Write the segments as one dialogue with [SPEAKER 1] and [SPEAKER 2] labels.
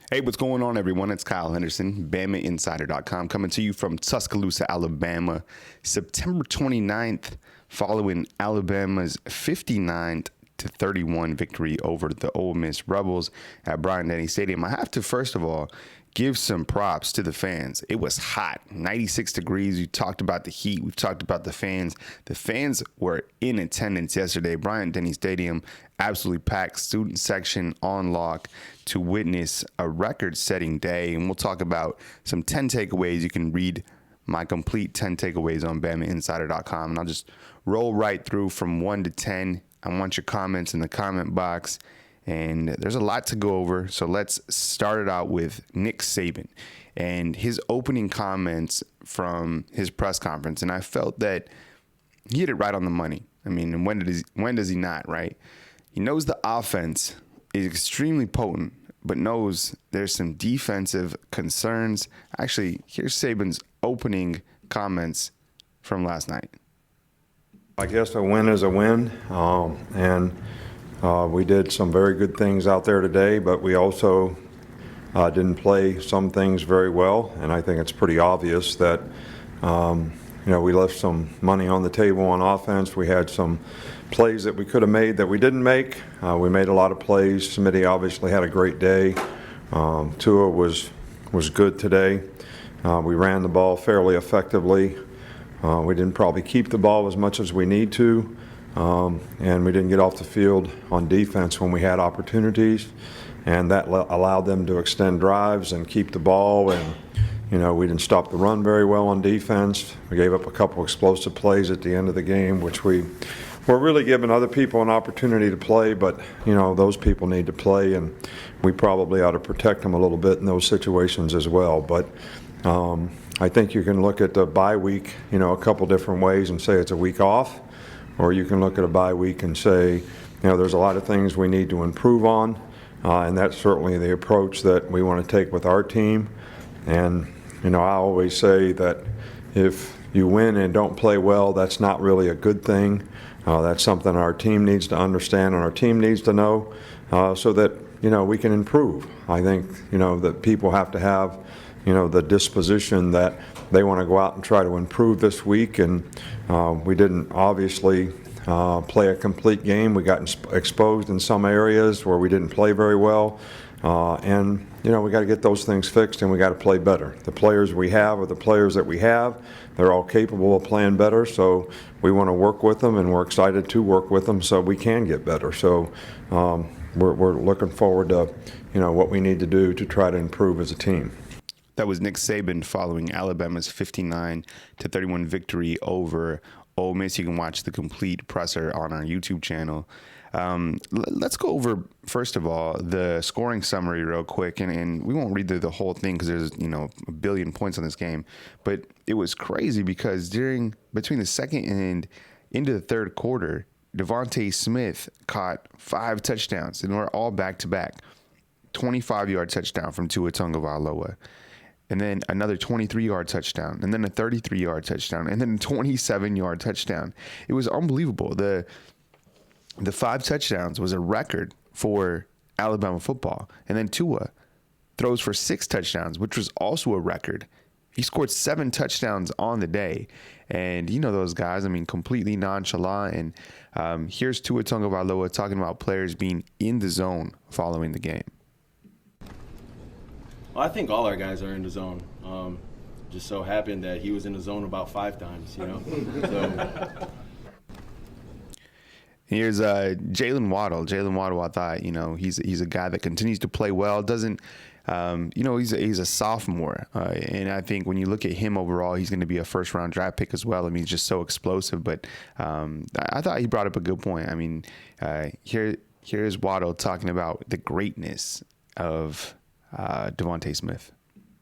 [SPEAKER 1] Hey, what's going on, everyone? It's Kyle Henderson, BamaInsider.com, coming to you from Tuscaloosa, Alabama, September 29th, following Alabama's 59-31 victory over the Ole Miss Rebels at Bryant-Denny Stadium. I have to, first of all, give some props to the fans. It was hot, 96 degrees. We talked about the heat. We've talked about the fans. The fans were in attendance yesterday. Bryant-Denny Stadium, absolutely packed, student section on lock to witness a record-setting day. And we'll talk about some 10 takeaways. You can read my complete 10 takeaways on BamaInsider.com. And I'll just roll right through from 1 to 10. I want your comments in the comment box. And there's a lot to go over, so let's start it out with Nick Saban and his opening comments from his press conference. And I felt that he hit it right on the money. I mean, and when does he not, right? He knows the offense is extremely potent, but knows there's some defensive concerns. Actually, here's Saban's opening comments from last night.
[SPEAKER 2] I guess a win is a win, we did some very good things out there today, but we also didn't play some things very well, and I think it's pretty obvious that we left some money on the table on offense. We had some plays that we could have made that we didn't make. We made a lot of plays. Smitty obviously had a great day. Tua was good today. We ran the ball fairly effectively. We didn't probably keep the ball as much as we need to. And we didn't get off the field on defense when we had opportunities, and that allowed them to extend drives and keep the ball. And we didn't stop the run very well on defense. We gave up a couple explosive plays at the end of the game, which we were really giving other people an opportunity to play, but those people need to play, and we probably ought to protect them a little bit in those situations as well. But I think you can look at the bye week a couple different ways and say it's a week off. Or you can look at a bye week and say, there's a lot of things we need to improve on, and that's certainly the approach that we want to take with our team. And, I always say that if you win and don't play well, that's not really a good thing. That's something our team needs to understand and our team needs to know so that, we can improve. I think, that people have to have, the disposition that they want to go out and try to improve this week, and we didn't obviously play a complete game. We got exposed in some areas where we didn't play very well, and we got to get those things fixed, and we got to play better. The players we have are the players that we have. They're all capable of playing better, so we want to work with them, and we're excited to work with them so we can get better. So we're looking forward to what we need to do to try to improve as a team.
[SPEAKER 1] That was Nick Saban following Alabama's 59-31 victory over Ole Miss. You can watch the complete presser on our YouTube channel. Let's go over, first of all, the scoring summary real quick. And we won't read the whole thing because there's, a billion points on this game. But it was crazy because between the second and into the third quarter, Devontae Smith caught 5 touchdowns, and we're all back-to-back. 25-yard touchdown from Tua Tagovailoa. And then another 23-yard touchdown, and then a 33-yard touchdown, and then a 27-yard touchdown. It was unbelievable. The 5 touchdowns was a record for Alabama football. And then Tua throws for 6 touchdowns, which was also a record. He scored 7 touchdowns on the day. And those guys, completely nonchalant. And here's Tua Tagovailoa talking about players being in the zone following the game.
[SPEAKER 3] Well, I think all our guys are in the zone. Just so happened that he was in the zone about 5 times, So.
[SPEAKER 1] Here's Jalen Waddle. Jalen Waddle, I thought, he's a guy that continues to play well. Doesn't, he's a sophomore, and I think when you look at him overall, he's going to be a first-round draft pick as well. He's just so explosive. But I thought he brought up a good point. Here's Waddle talking about the greatness of Devontae Smith.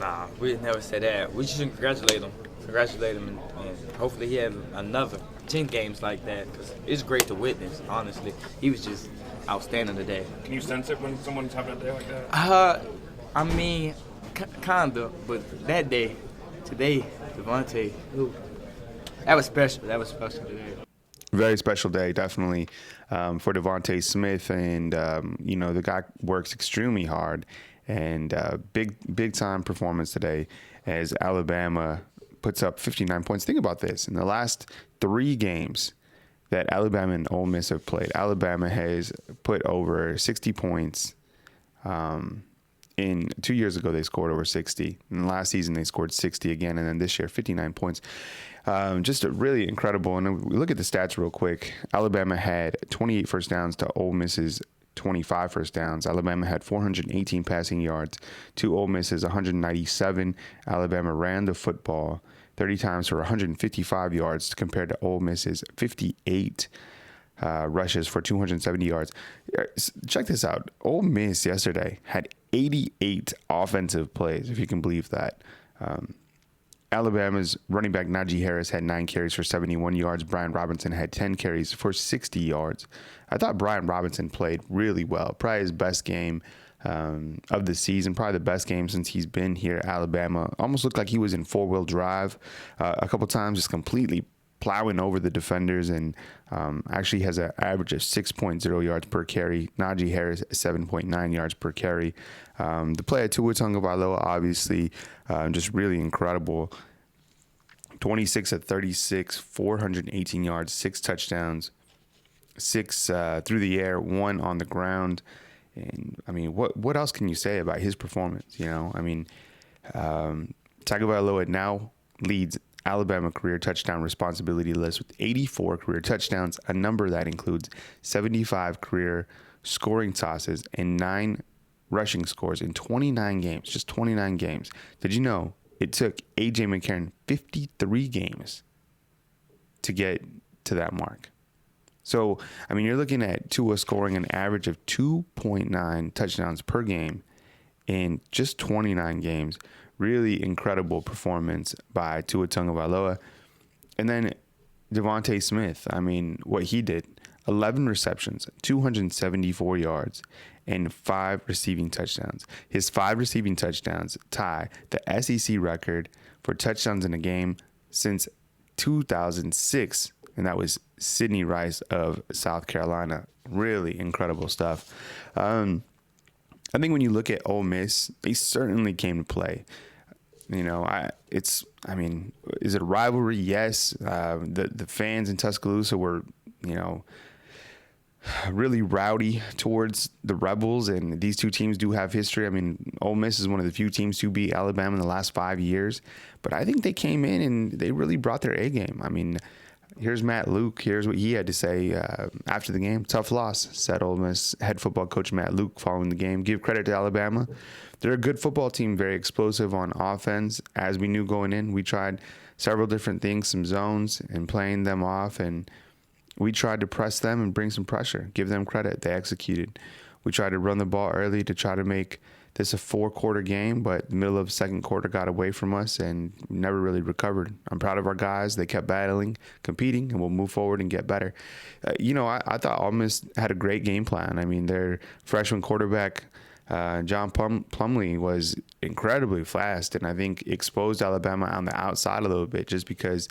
[SPEAKER 4] Nah, we'd never say that. We just congratulate him. And hopefully he has another 10 games like that, because it's great to witness, honestly. He was just outstanding today.
[SPEAKER 5] Can you sense it when someone's having a day like that?
[SPEAKER 4] Kind of, but that day, today, Devontae, that was special. That was special today.
[SPEAKER 1] Very special day, definitely, for Devontae Smith. And, the guy works extremely hard. And big time performance today as Alabama puts up 59 points. Think about this. In the last 3 games that Alabama and Ole Miss have played, Alabama has put over 60 points. In 2 years ago, they scored over 60. And last season, they scored 60 again. And then this year, 59 points. Just a really incredible. And we look at the stats real quick. Alabama had 28 first downs to Ole Miss's 25 first downs. Alabama had 418 passing yards to Ole Miss's 197. Alabama ran the football 30 times for 155 yards compared to Ole Miss's 58 rushes for 270 yards. Check this out. Ole Miss yesterday had 88 offensive plays, if you can believe that. Alabama's running back Najee Harris had 9 carries for 71 yards. Brian Robinson had 10 carries for 60 yards. I thought Brian Robinson played really well. Probably his best game of the season. Probably the best game since he's been here at Alabama. Almost looked like he was in 4-wheel drive a couple times, just completely plowing over the defenders, and actually has an average of 6.0 yards per carry. Najee Harris, 7.9 yards per carry. The play at Tua Tagovailoa, obviously, just really incredible. 26 of 36, 418 yards, 6 touchdowns, 6 through the air, 1 on the ground. And I mean, what else can you say about his performance? You know, I mean, Tagovailoa now leads Alabama career touchdown responsibility list with 84 career touchdowns, a number that includes 75 career scoring tosses and 9 rushing scores in 29 games, just 29 games. Did you know it took A.J. McCarron 53 games to get to that mark? So, I mean, you're looking at Tua scoring an average of 2.9 touchdowns per game in just 29 games. Really incredible performance by Tua Tagovailoa. And then Devontae Smith, I mean, what he did, 11 receptions, 274 yards, and 5 receiving touchdowns. His 5 receiving touchdowns tie the SEC record for touchdowns in a game since 2006, and that was Sidney Rice of South Carolina. Really incredible stuff. I think when you look at Ole Miss, they certainly came to play. You know, is it a rivalry? Yes. The fans in Tuscaloosa were, you know, really rowdy towards the Rebels, and these two teams do have history. I mean, Ole Miss is one of the few teams to beat Alabama in the last 5 years, but I think they came in and they really brought their A game. I mean, here's Matt Luke. Here's what he had to say after the game. Tough loss, said Ole Miss head football coach Matt Luke following the game. Give credit to Alabama. They're a good football team, very explosive on offense. As we knew going in, we tried several different things, some zones, and playing them off, and we tried to press them and bring some pressure. Give them credit. They executed. We tried to run the ball early to try to make this a 4-quarter game, but the middle of the second quarter got away from us and never really recovered. I'm proud of our guys. They kept battling, competing, and we'll move forward and get better. I thought Ole Miss had a great game plan. I mean, their freshman quarterback, John Plumlee, was incredibly fast, and I think exposed Alabama on the outside a little bit just because,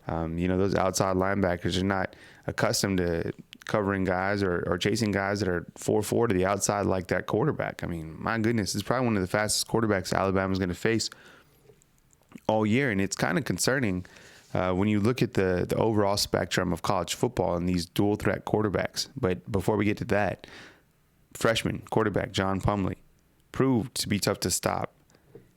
[SPEAKER 1] those outside linebackers are not accustomed to covering guys or chasing guys that are 4-4 to the outside like that quarterback. I mean, my goodness, it's probably one of the fastest quarterbacks Alabama's going to face all year, and it's kind of concerning when you look at the overall spectrum of college football and these dual threat quarterbacks. But before we get to that, freshman quarterback John Plumlee proved to be tough to stop.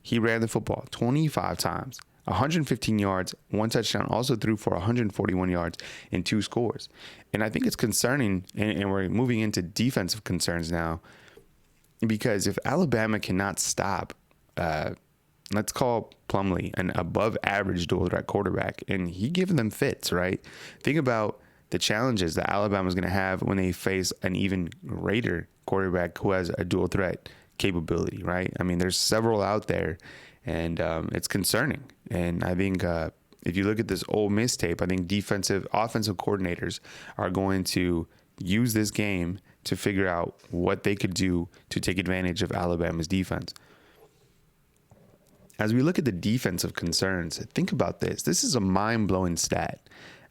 [SPEAKER 1] He ran the football 25 times, 115 yards, 1 touchdown, also threw for 141 yards and 2 scores. And I think it's concerning, and we're moving into defensive concerns now, because if Alabama cannot stop, let's call Plumlee an above-average dual-threat quarterback, and he giving them fits, right? Think about the challenges that Alabama's going to have when they face an even greater quarterback who has a dual-threat capability, right? I mean, there's several out there, and it's concerning. And I think if you look at this Ole Miss tape, I think offensive coordinators are going to use this game to figure out what they could do to take advantage of Alabama's defense. As we look at the defensive concerns, think about this. This is a mind-blowing stat.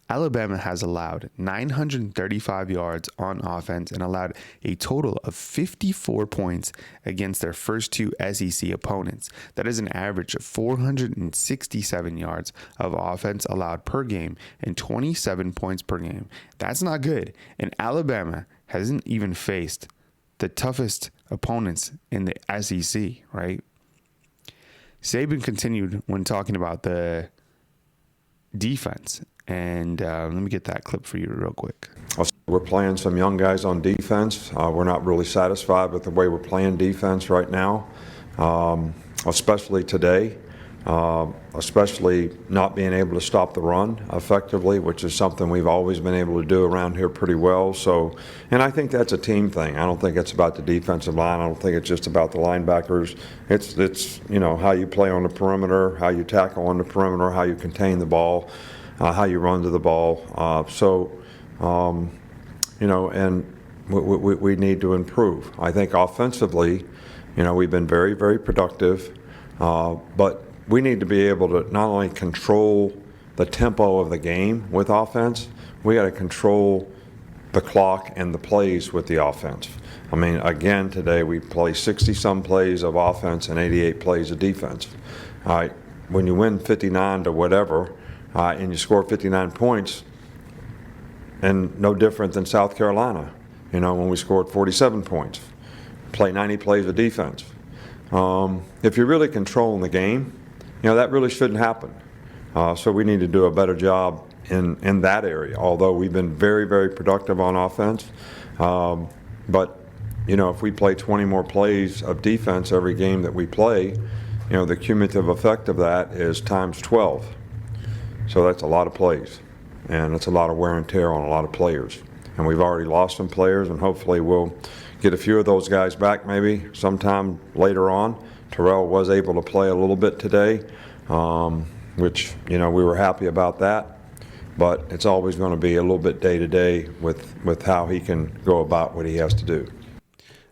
[SPEAKER 1] Alabama has allowed 935 yards on offense and allowed a total of 54 points against their first two SEC opponents. That is an average of 467 yards of offense allowed per game and 27 points per game. That's not good. And Alabama hasn't even faced the toughest opponents in the SEC, right? Saban continued when talking about the defense. And let me get that clip for you real quick.
[SPEAKER 2] We're playing some young guys on defense. We're not really satisfied with the way we're playing defense right now, especially today, especially not being able to stop the run effectively, which is something we've always been able to do around here pretty well. So, and I think that's a team thing. I don't think it's about the defensive line. I don't think it's just about the linebackers. It's how you play on the perimeter, how you tackle on the perimeter, how you contain the ball. How you run to the ball. And we need to improve. I think offensively, we've been very, very productive, but we need to be able to not only control the tempo of the game with offense, we got to control the clock and the plays with the offense. I mean, again, today we play 60-some plays of offense and 88 plays of defense. All right, when you win 59 to whatever, and you score 59 points, and no different than South Carolina, when we scored 47 points, play 90 plays of defense. If you're really controlling the game, that really shouldn't happen. So we need to do a better job in that area, although we've been very, very productive on offense. But, if we play 20 more plays of defense every game that we play, the cumulative effect of that is times 12. So that's a lot of plays, and it's a lot of wear and tear on a lot of players. And we've already lost some players, and hopefully we'll get a few of those guys back maybe sometime later on. Terrell was able to play a little bit today, which, we were happy about that. But it's always going to be a little bit day-to-day with how he can go about what he has to do.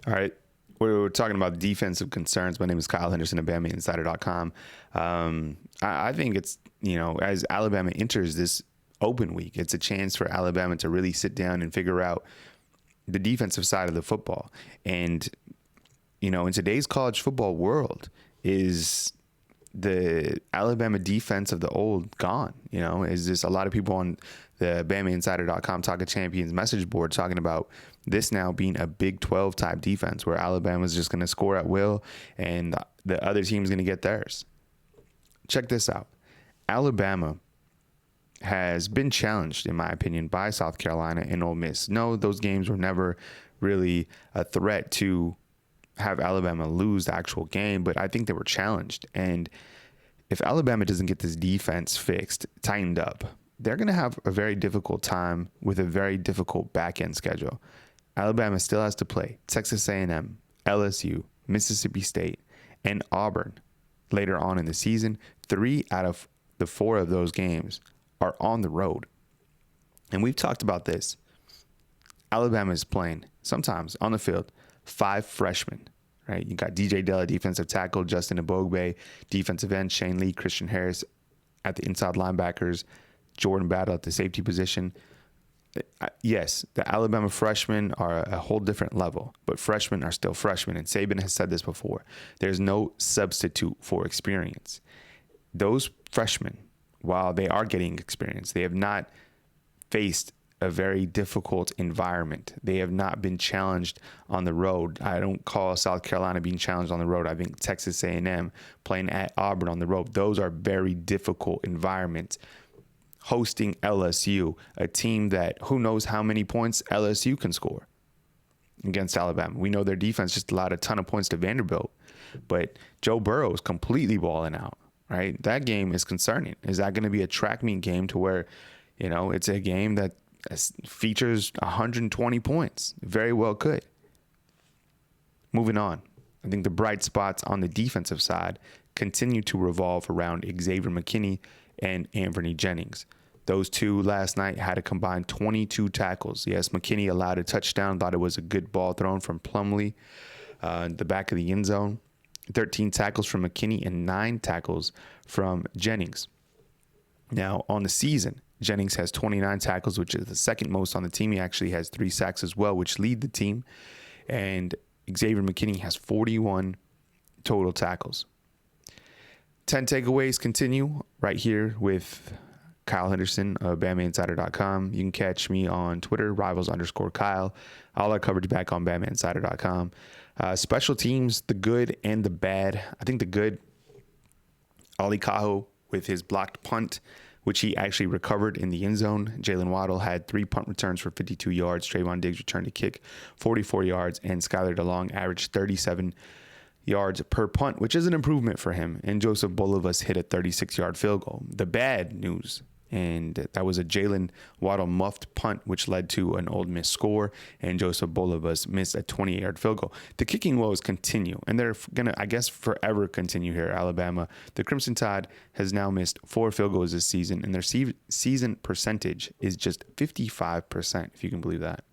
[SPEAKER 1] All right. We're talking about defensive concerns. My name is Kyle Henderson of BamaInsider.com. I think it's, as Alabama enters this open week, it's a chance for Alabama to really sit down and figure out the defensive side of the football. And, in today's college football world, is the Alabama defense of the old gone? Is this a lot of people on the BamaInsider.com Talk of Champions message board talking about this now being a Big 12 type defense where Alabama's just going to score at will and the other team's going to get theirs. Check this out. Alabama has been challenged, in my opinion, by South Carolina and Ole Miss. No, those games were never really a threat to have Alabama lose the actual game, but I think they were challenged. And if Alabama doesn't get this defense fixed, tightened up, they're going to have a very difficult time with a very difficult back-end schedule. Alabama still has to play Texas A&M, LSU, Mississippi State, and Auburn later on in the season. 3 out of the 4 of those games are on the road. And we've talked about this. Alabama is playing sometimes on the field 5 freshmen, right? You got DJ Della, defensive tackle, Justin Ebogbe, defensive end, Shane Lee, Christian Harris at the inside linebackers, Jordan Battle at the safety position. Yes, the Alabama freshmen are a whole different level, but freshmen are still freshmen. And Saban has said this before. There's no substitute for experience. Those freshmen, while they are getting experience, they have not faced a very difficult environment. They have not been challenged on the road. I don't call South Carolina being challenged on the road. I think Texas A&M playing at Auburn on the road. Those are very difficult environments. Hosting LSU, a team that who knows how many points LSU can score against Alabama. We know their defense just allowed a ton of points to Vanderbilt, but Joe Burrow is completely balling out, right? That game is concerning. Is that going to be a track meet game to where, it's a game that features 120 points? Very well could. Moving on. I think the bright spots on the defensive side continue to revolve around Xavier McKinney and Anthony Jennings. Those two last night had a combined 22 tackles. Yes, McKinney allowed a touchdown, thought it was a good ball thrown from Plumlee, the back of the end zone. 13 tackles from McKinney and 9 tackles from Jennings. Now, on the season, Jennings has 29 tackles, which is the second most on the team. He actually has 3 sacks as well, which lead the team. And Xavier McKinney has 41 total tackles. 10 takeaways continue right here with Kyle Henderson of BamaInsider.com. You can catch me on Twitter, rivals_Kyle. All our coverage back on BamaInsider.com. Special teams, the good and the bad. I think the good, Ali Cajo with his blocked punt, which he actually recovered in the end zone. Jalen Waddle had 3 punt returns for 52 yards. Trayvon Diggs returned a kick, 44 yards. And Skylar DeLong averaged 37 yards per punt, which is an improvement for him. And Joseph Bolivas hit a 36-yard field goal. The bad news, and that was a Jalen Waddle muffed punt, which led to an Ole Miss score, and Joseph Bolivas missed a 28-yard field goal. The kicking woes continue, and they're going to, I guess, forever continue here at Alabama. The Crimson Tide has now missed 4 field goals this season, and their season percentage is just 55%, if you can believe that.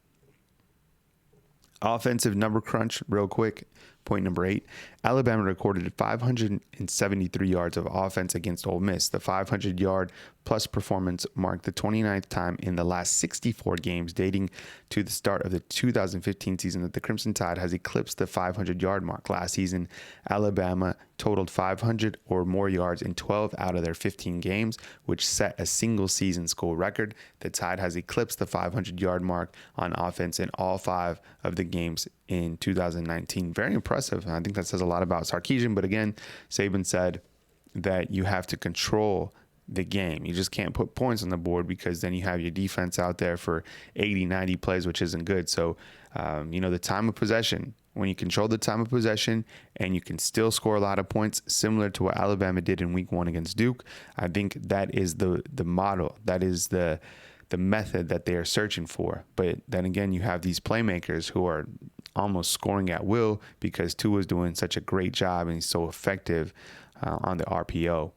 [SPEAKER 1] Offensive number crunch, real quick. Point number 8, Alabama recorded 573 yards of offense against Ole Miss. The 500-yard plus performance marked the 29th time in the last 64 games dating to the start of the 2015 season that the Crimson Tide has eclipsed the 500-yard mark. Last season, Alabama totaled 500 or more yards in 12 out of their 15 games, which set a single-season school record. The Tide has eclipsed the 500-yard mark on offense in all 5 of the games in 2019. Very impressive. I think that says a lot about Sarkisian. But again, Saban said that you have to control the game. You just can't put points on the board because then you have your defense out there for 80, 90 plays, which isn't good. So, the time of possession, when you control the time of possession and you can still score a lot of points, similar to what Alabama did in week 1 against Duke, I think that is the model. That is the method that they are searching for. But then again, you have these playmakers who are almost scoring at will because Tua is doing such a great job and he's so effective on the RPO.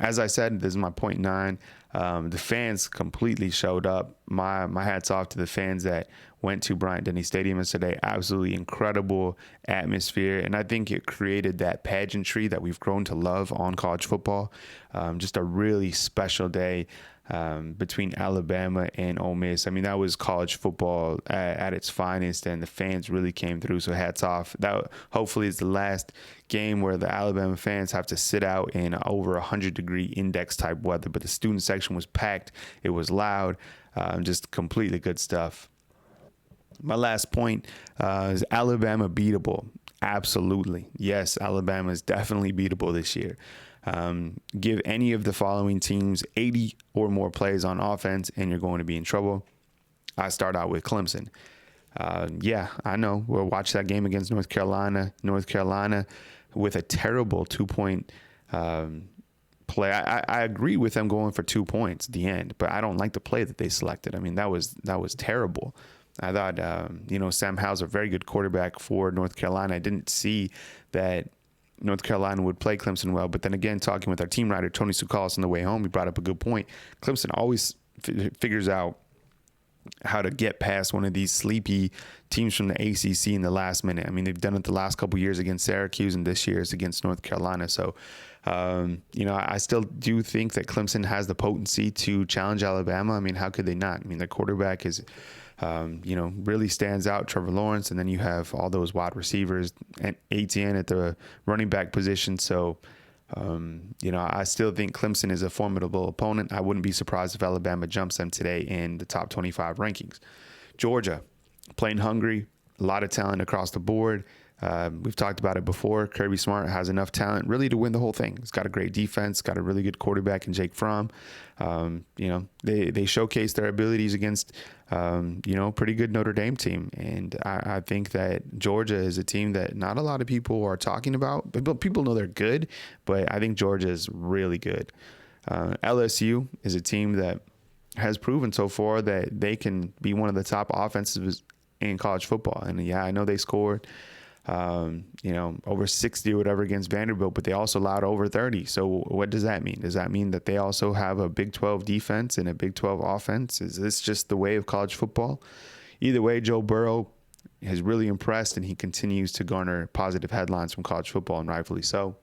[SPEAKER 1] As I said, this is my point 9. The fans completely showed up. My hat's off to the fans that went to Bryant-Denny Stadium yesterday. Absolutely incredible atmosphere. And I think it created that pageantry that we've grown to love on college football. Just a really special day between Alabama and Ole Miss. I mean, that was college football at its finest, and the fans really came through. So hats off. That hopefully is the last game where the Alabama fans have to sit out in over 100-degree index type weather. But the student section was packed. It was loud. Just completely good stuff. My last point is Alabama beatable. Absolutely. Yes, Alabama is definitely beatable this year. Give any of the following teams 80 or more plays on offense, and you're going to be in trouble. I start out with Clemson. Yeah, I know. We'll watch that game against North Carolina. North Carolina with a terrible 2-point play. I agree with them going for 2 points at the end, but I don't like the play that they selected. I mean, that was terrible. I thought, Sam Howell's a very good quarterback for North Carolina. I didn't see that North Carolina would play Clemson well. But then again, talking with our team writer, Tony Sukalis, on the way home, he brought up a good point. Clemson always figures out how to get past one of these sleepy teams from the ACC in the last minute. I mean, they've done it the last couple of years against Syracuse, and this year is against North Carolina. So, I still do think that Clemson has the potency to challenge Alabama. I mean, how could they not? I mean, their quarterback is really stands out, Trevor Lawrence, and then you have all those wide receivers and ATN at the running back position. So, I still think Clemson is a formidable opponent. I wouldn't be surprised if Alabama jumps them today in the top 25 rankings. Georgia, playing hungry, a lot of talent across the board. We've talked about it before. Kirby Smart has enough talent really to win the whole thing. He's got a great defense, got a really good quarterback in Jake Fromm. They showcase their abilities against, pretty good Notre Dame team. And I think that Georgia is a team that not a lot of people are talking about. People know they're good, but I think Georgia is really good. LSU is a team that has proven so far that they can be one of the top offenses in college football. And yeah, I know they scored over 60 or whatever against Vanderbilt, but they also allowed over 30. So what does that mean? Does that mean that they also have a Big 12 defense and a Big 12 offense? Is this just the way of college football? Either way, Joe Burrow has really impressed, and he continues to garner positive headlines from college football, and rightfully so.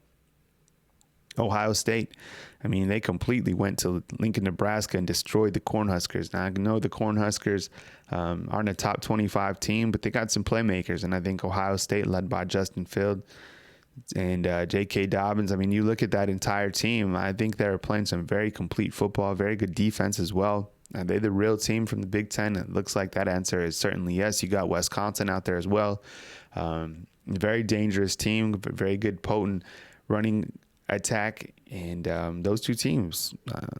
[SPEAKER 1] Ohio State, I mean, they completely went to Lincoln, Nebraska and destroyed the Cornhuskers. Now, I know the Cornhuskers aren't a top 25 team, but they got some playmakers. And I think Ohio State, led by Justin Field and J.K. Dobbins, I mean, you look at that entire team, I think they're playing some very complete football, very good defense as well. Are they the real team from the Big Ten? It looks like that answer is certainly yes. You got Wisconsin out there as well. Very dangerous team, very good, potent running attack, and those two teams,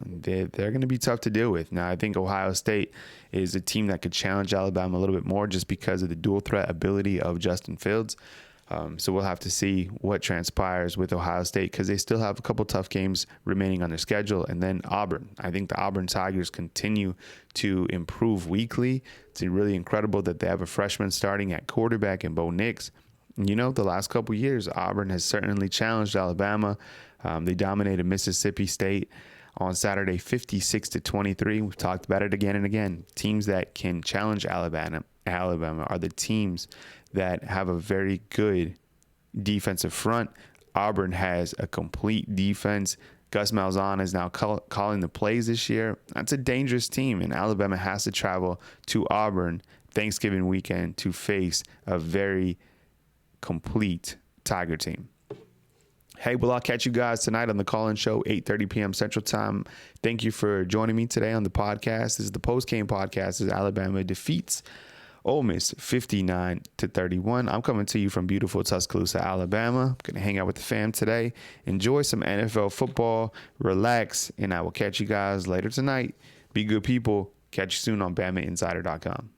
[SPEAKER 1] they're going to be tough to deal with. Now, I think Ohio State is a team that could challenge Alabama a little bit more just because of the dual threat ability of Justin Fields. So we'll have to see what transpires with Ohio State because they still have a couple tough games remaining on their schedule. And then Auburn. I think the Auburn Tigers continue to improve weekly. It's really incredible that they have a freshman starting at quarterback in Bo Nix. You know, the last couple of years, Auburn has certainly challenged Alabama. They dominated Mississippi State on Saturday, 56-23. We've talked about it again and again. Teams that can challenge Alabama are the teams that have a very good defensive front. Auburn has a complete defense. Gus Malzahn is now calling the plays this year. That's a dangerous team, and Alabama has to travel to Auburn Thanksgiving weekend to face a very complete Tiger team. Hey, well, I'll catch you guys tonight on the call-in show, 8:30 p.m. Central Time. Thank you for joining me today on the podcast. This is the post-game podcast as Alabama defeats Ole Miss 59-31. I'm coming to you from beautiful Tuscaloosa, Alabama. I'm going to hang out with the fam today, enjoy some NFL football, relax, and I will catch you guys later tonight. Be good people. Catch you soon on BamaInsider.com.